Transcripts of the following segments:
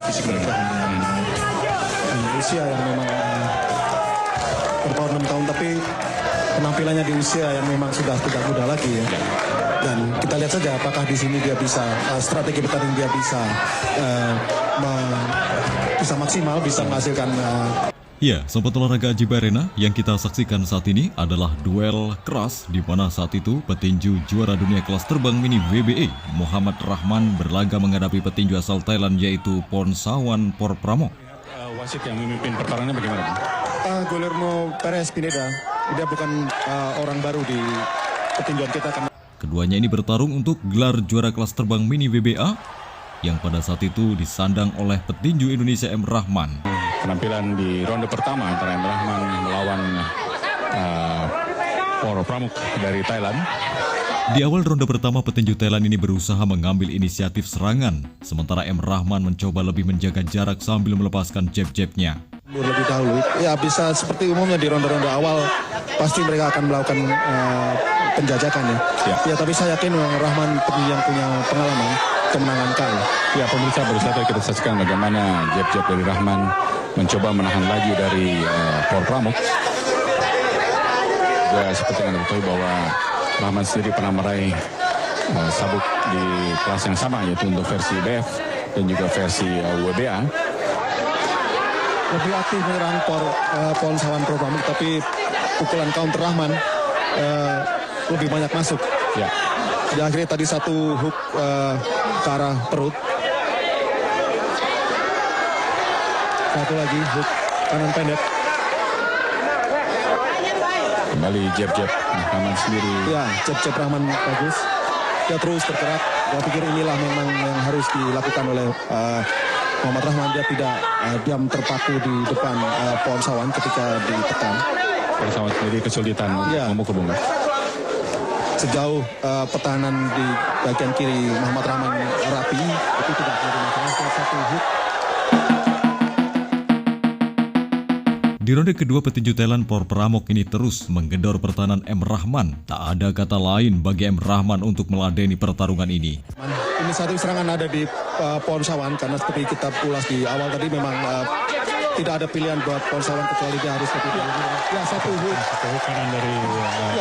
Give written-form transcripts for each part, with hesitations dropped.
fisik mereka usia yang memang berumur 6 tahun, tapi penampilannya di usia yang memang sudah tidak muda lagi ya. Dan kita lihat saja apakah di sini dia bisa strategi bertanding dia bisa maksimal, bisa menghasilkan. Ya, Sobat Olahraga Ajiba Arena, yang kita saksikan saat ini adalah duel keras di mana saat itu petinju juara dunia kelas terbang mini WBA Muhammad Rahman berlaga menghadapi petinju asal Thailand yaitu Pornsawan Porpramok. Wasit yang memimpin pertarungannya bagaimana? Guillermo Perez Pineda, dia bukan orang baru di petinjuan kita. Keduanya ini bertarung untuk gelar juara kelas terbang mini WBA yang pada saat itu disandang oleh petinju Indonesia M. Rahman. Penampilan di ronde pertama antara M. Rahman melawan Porpramok dari Thailand. Di awal ronde pertama, petinju Thailand ini berusaha mengambil inisiatif serangan, sementara M. Rahman mencoba lebih menjaga jarak sambil melepaskan jab-jabnya. Lebih dahulu, ya bisa seperti umumnya di ronde-ronde awal, pasti mereka akan melakukan penjajakan ya. Ya, tapi saya yakin Rahman yang punya pengalaman kemenangan kali. Ya, pemirsa, baru saja kita saksikan bagaimana jab-jab dari Rahman mencoba menahan laju dari Porpramok. Ya, seperti yang Anda ketahui bahwa Rahman sendiri pernah meraih sabuk di kelas yang sama, yaitu untuk versi BF dan juga versi WBA. Lebih aktif menyerang Pornsawan Porpramok, tapi pukulan counter Rahman lebih banyak masuk. Ya. Di akhirnya tadi satu hook ke arah perut. Satu lagi hook kanan pendek. Kembali jab-jab Rahman sendiri. Ya, jab-jab Rahman bagus. Dia terus bergerak. Saya pikir inilah memang yang harus dilakukan oleh Muhammad Rahman. Dia tidak diam terpaku di depan Pornsawan ketika ditekan. Pornsawan sendiri kesulitan memukul bola. Sejauh pertahanan di bagian kiri Muhammad Rahman rapi, itu tidak ada masalah. Satu hook. Di ronde kedua, petinju Thailand Porpramok ini terus menggedor pertahanan M. Rahman. Tak ada kata lain bagi M. Rahman untuk meladeni pertarungan ini. Ini satu serangan ada di Pornsawan, karena seperti kita ulas di awal tadi memang tidak ada pilihan buat Pornsawan kecuali dia harus lebih dahulu. Ya, satu hook kanan dari.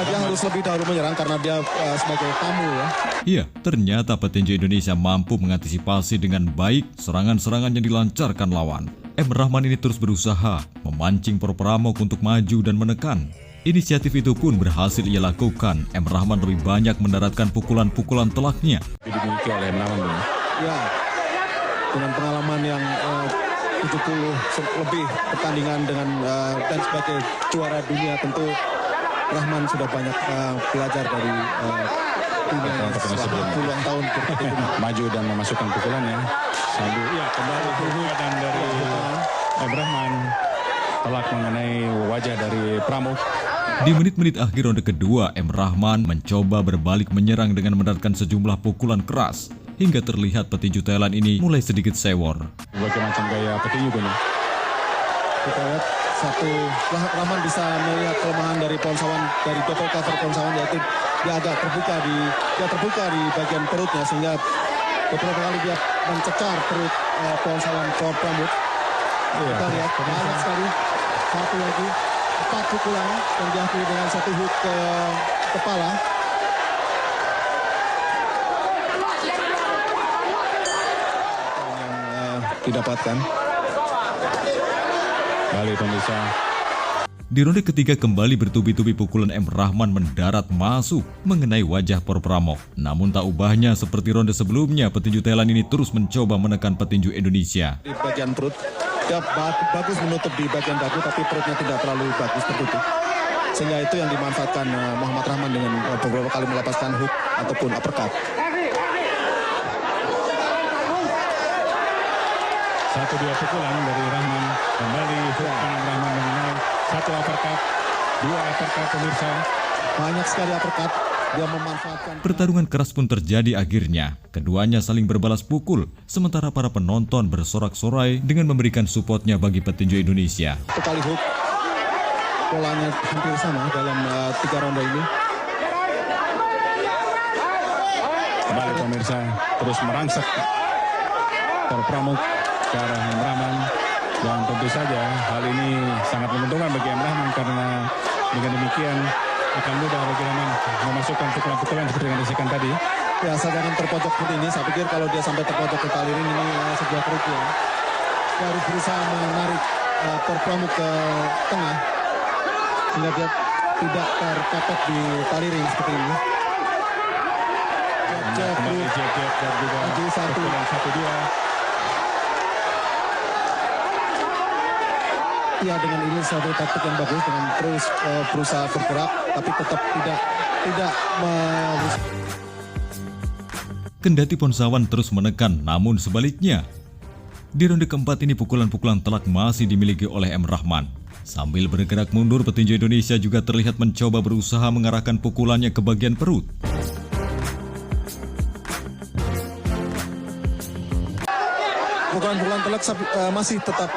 Ya, dia harus lebih dahulu menyerang karena dia sebagai tamu ya. Iya, ternyata petinju Indonesia mampu mengantisipasi dengan baik serangan-serangan yang dilancarkan lawan. M. Rahman ini terus berusaha memancing Porpramok untuk maju dan menekan. Inisiatif itu pun berhasil ia lakukan. M. Rahman lebih banyak mendaratkan pukulan-pukulan telaknya. Dimiliki oleh M. Rahman. Ya, dengan pengalaman yang 70 lebih pertandingan dengan dan sebagai juara dunia, tentu Rahman sudah banyak belajar dari dunia selama puluhan tahun maju dan memasukkan pukulannya. Sambil kembali dan dari M. Rahman telak mengenai wajah dari Pramok. Di menit-menit akhir ronde kedua, M. Rahman mencoba berbalik menyerang dengan mendaratkan sejumlah pukulan keras. Hingga terlihat petinju Thailand ini mulai sedikit sewor. Berbagai macam gaya petinju punya. Kita lihat Rahman bisa melihat kelemahan dari Pornsawan, dari double cover Pornsawan, yaitu dia agak terbuka di bagian perutnya, sehingga beberapa kali dia mencecar perut Pornsawan Porpramok. Kita lihat banyak sekali, satu lagi 4 pukulan yang diakhiri dengan satu hook ke kepala. Didapatkan. Balik pemirsa. Di ronde ketiga kembali bertubi-tubi pukulan M. Rahman mendarat masuk mengenai wajah Porpramok. Namun tak ubahnya seperti ronde sebelumnya, petinju Thailand ini terus mencoba menekan petinju Indonesia. Di bagian perut, dia bagus menutup di bagian dagu, tapi perutnya tidak terlalu bagus tertutup. Sehingga itu yang dimanfaatkan Muhammad Rahman dengan beberapa kali melepaskan hook ataupun uppercut. Satu dua pukulan dari Rahman, kembali hook kanan Rahman mengenai satu uppercut, 2 uppercut pemirsa. Banyak sekali uppercut, dia memanfaatkan. Pertarungan keras pun terjadi akhirnya. Keduanya saling berbalas pukul, sementara para penonton bersorak-sorai dengan memberikan supportnya bagi petinju Indonesia. Satu kali hook, polanya hampir sama dalam 3 ronde ini. Kembali pemirsa, terus merangsek Porpramok. ke arah M. Rahman. Dan tentu saja hal ini sangat menguntungkan bagi M. Rahman karena dengan demikian akan mudah bagi Rahman memasukkan pukulan-pukulan seperti yang disampaikan tadi. Ya, jangan terpojok seperti ini. Saya pikir kalau dia sampai terpojok ke tali ring ini sebuah kerugian. Dia harus berusaha menarik Pramuk ke tengah sehingga dia tidak terpepet di tali ring seperti ini. Kembali jab dan juga pukulan 1-2. Ya, dengan ini satu taktik yang bagus dengan terus berusaha bergerak tapi tetap tidak Kendati Ponsawan terus menekan, namun sebaliknya. Di ronde keempat ini pukulan-pukulan telak masih dimiliki oleh M. Rahman. Sambil bergerak mundur, petinju Indonesia juga terlihat mencoba berusaha mengarahkan pukulannya ke bagian perut. pukulan-pukulan telak masih tetap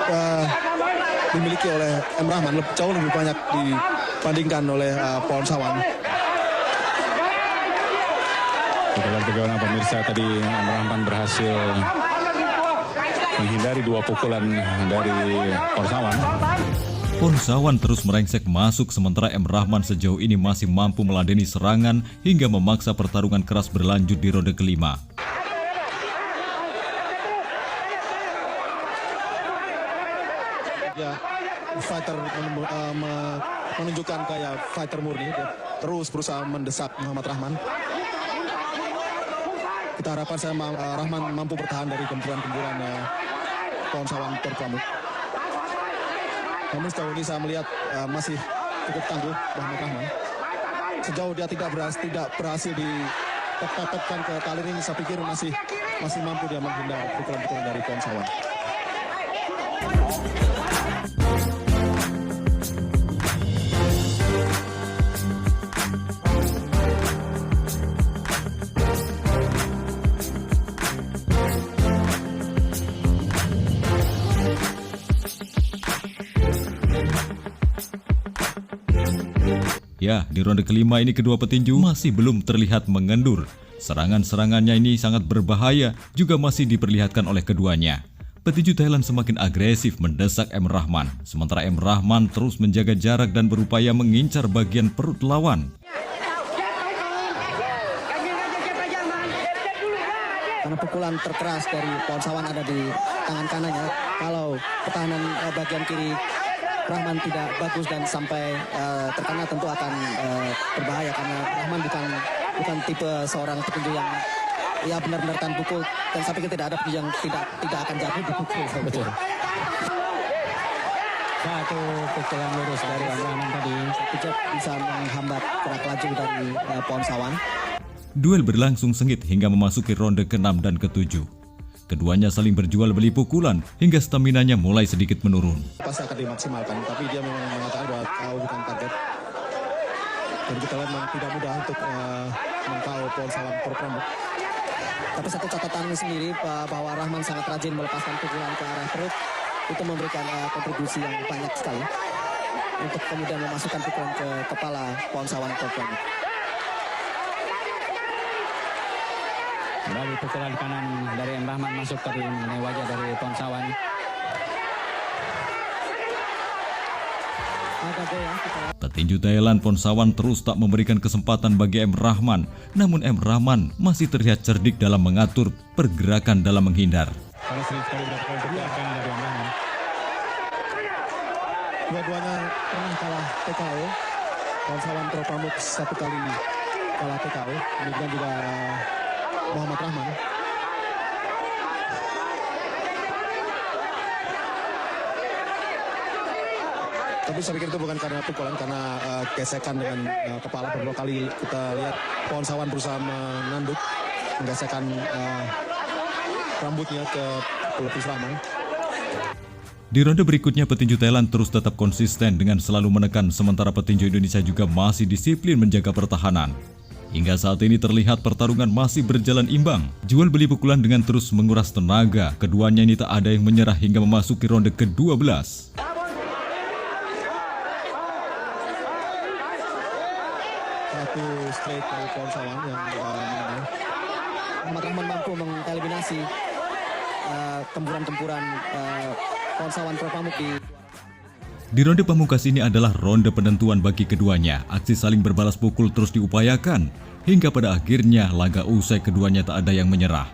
dimiliki oleh M. Rahman, jauh lebih banyak dibandingkan oleh Ponsawan. Pukulan pemirsa tadi M. Rahman berhasil menghindari 2 pukulan dari Ponsawan. Ponsawan terus merengsek masuk sementara M. Rahman sejauh ini masih mampu meladeni serangan hingga memaksa pertarungan keras berlanjut di ronde kelima. Ya, fighter menunjukkan kayak fighter murni, dia terus berusaha mendesak Muhammad Rahman. Kita harapkan Rahman mampu bertahan dari gempuran-gempuran Ponsawan Pramuk. Namun sejauh ini saya melihat masih cukup tangguh Muhammad Rahman. Sejauh dia tidak berhasil dipepetkan ke tali ring, saya pikir masih mampu dia menghindar pukulan-pukulan dari Ponsawan. Ya, di ronde kelima ini kedua petinju masih belum terlihat mengendur. Serangan-serangannya ini sangat berbahaya juga masih diperlihatkan oleh keduanya. Petinju Thailand semakin agresif mendesak M. Rahman, sementara M. Rahman terus menjaga jarak dan berupaya mengincar bagian perut lawan. Karena pukulan terkeras dari Ponsawan ada di tangan kanannya. Kalau pertahanan bagian kiri Rahman tidak bagus dan sampai terkena tentu akan berbahaya karena Rahman bukan tipe seorang petinju yang benar-benar tahan pukul dan saya pikir tidak ada petinju yang tidak akan jatuh dipukul. Betul. Satu pukulan lurus dari Rahman tadi Bisa menghambat gerak laju dari Ponsawan. Duel berlangsung sengit hingga memasuki ronde ke-6 dan ke-7. Keduanya saling berjual beli pukulan hingga staminanya mulai sedikit menurun. Pasti akan dimaksimalkan, tapi dia memang mengatakan bahwa kau bukan target. Dan kita lihat memang tidak mudah untuk mengkau Ponsawan Pramuk. Tapi satu catatan sendiri bahwa Rahman sangat rajin melepaskan pukulan ke arah perut. Itu memberikan kontribusi yang banyak sekali untuk kemudian memasukkan pukulan ke kepala Ponsawan Pramuk. Kembali pukulan kanan dari M. Rahman masuk tadi mengenai wajah dari Ponsawan. Petinju Thailand Ponsawan terus tak memberikan kesempatan bagi M. Rahman, namun M. Rahman masih terlihat cerdik dalam mengatur pergerakan dalam menghindar. Karena sering sekali mendapatkan pukulan kanan dari M. Rahman. Dua-duanya pernah kalah TKO. Ponsawan Pramuk 1 kali kalah TKO. Kemudian juga Muhammad Rahman. Tapi saya pikir itu bukan karena pukulan, karena gesekan dengan kepala. Beberapa kali kita lihat Ponsawan berusaha menanduk, menggesekkan rambutnya ke pelupis Rahman. Di ronde berikutnya petinju Thailand terus tetap konsisten dengan selalu menekan, sementara petinju Indonesia juga masih disiplin menjaga pertahanan. Hingga saat ini terlihat pertarungan masih berjalan imbang. Jual beli pukulan dengan terus menguras tenaga. Keduanya ini tak ada yang menyerah hingga memasuki ronde ke-12. Satu straight dari Ponsawan yang menang. Muhammad Rahman mampu mengeliminasi tempuran-tempuran Ponsawan Pro Pamuk di Di ronde pamungkas ini adalah ronde penentuan bagi keduanya. Aksi saling berbalas pukul terus diupayakan. Hingga pada akhirnya laga usai keduanya tak ada yang menyerah.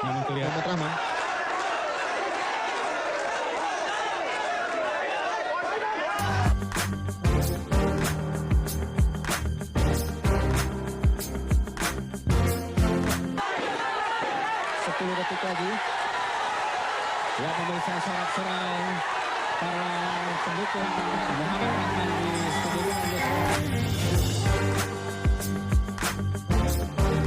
Namun terlihat Muhammad Rahman. detik lagi. Ya, pemirsa, sorak-sorai para pendukung Muhammad Rahman di Stadion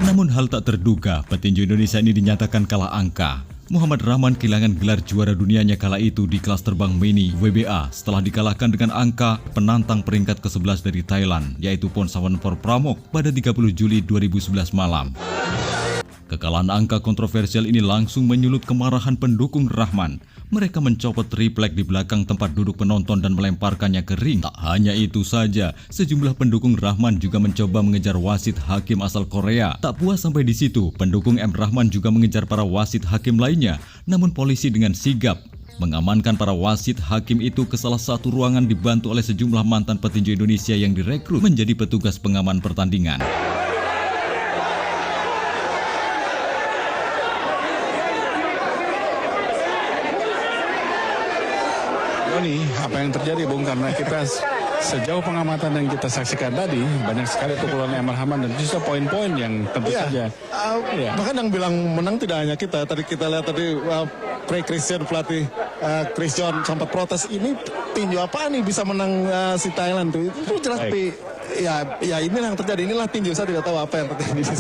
Namun hal tak terduga, petinju Indonesia ini dinyatakan kalah angka. Muhammad Rahman kehilangan gelar juara dunianya kala itu di kelas terbang mini WBA setelah dikalahkan dengan angka penantang peringkat ke-11 dari Thailand, yaitu Ponsawan Pramok pada 30 Juli 2011 malam. Kekalahan angka kontroversial ini langsung menyulut kemarahan pendukung Rahman. Mereka mencopot triplek di belakang tempat duduk penonton dan melemparkannya ke ring. Tak hanya itu saja, sejumlah pendukung Rahman juga mencoba mengejar wasit hakim asal Korea. Tak puas sampai di situ, pendukung M. Rahman juga mengejar para wasit hakim lainnya. Namun polisi dengan sigap mengamankan para wasit hakim itu ke salah satu ruangan dibantu oleh sejumlah mantan petinju Indonesia yang direkrut menjadi petugas pengaman pertandingan. Doni, apa yang terjadi, Bung? Karena kita sejauh pengamatan yang kita saksikan tadi, banyak sekali pukulan M. Rahman dan justru poin-poin yang tentu saja. Bahkan yang bilang menang tidak hanya kita. Tadi kita lihat tadi Christian pelatih Christian sempat protes, ini tinju apa nih bisa menang si Thailand tuh. Itu jelas tapi ya inilah yang terjadi. Inilah tinju, saya tidak tahu apa yang terjadi.